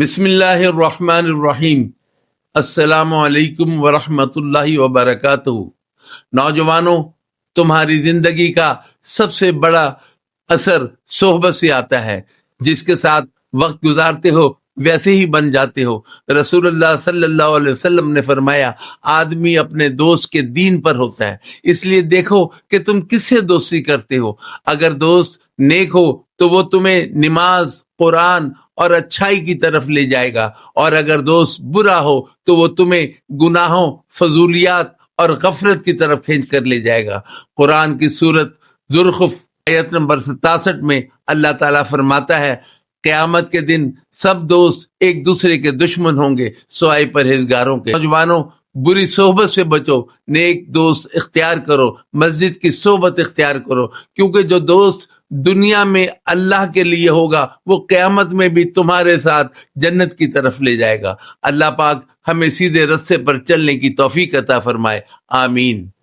بسم اللہ الرحمن الرحیم۔ السلام علیکم ورحمۃ اللہ وبرکاتہ۔ نوجوانوں، تمہاری زندگی کا سب سے بڑا اثر صحبت سے آتا ہے۔ جس کے ساتھ وقت گزارتے ہو ویسے ہی بن جاتے ہو۔ رسول اللہ صلی اللہ علیہ وسلم نے فرمایا، آدمی اپنے دوست کے دین پر ہوتا ہے، اس لیے دیکھو کہ تم کس سے دوستی کرتے ہو۔ اگر دوست نیک ہو تو وہ تمہیں نماز، قرآن اور اچھائی کی طرف لے جائے گا، اور اگر دوست برا ہو تو وہ تمہیں گناہوں، فضولیات اور غفلت کی طرف کھینچ کر لے جائے گا۔ قرآن کی سورت زخرف آیت نمبر 67 میں اللہ تعالیٰ فرماتا ہے، قیامت کے دن سب دوست ایک دوسرے کے دشمن ہوں گے سوائے پرہیزگاروں کے۔ نوجوانوں، بری صحبت سے بچو، نیک دوست اختیار کرو، مسجد کی صحبت اختیار کرو، کیونکہ جو دوست دنیا میں اللہ کے لیے ہوگا وہ قیامت میں بھی تمہارے ساتھ جنت کی طرف لے جائے گا۔ اللہ پاک ہمیں سیدھے رستے پر چلنے کی توفیق عطا فرمائے، آمین۔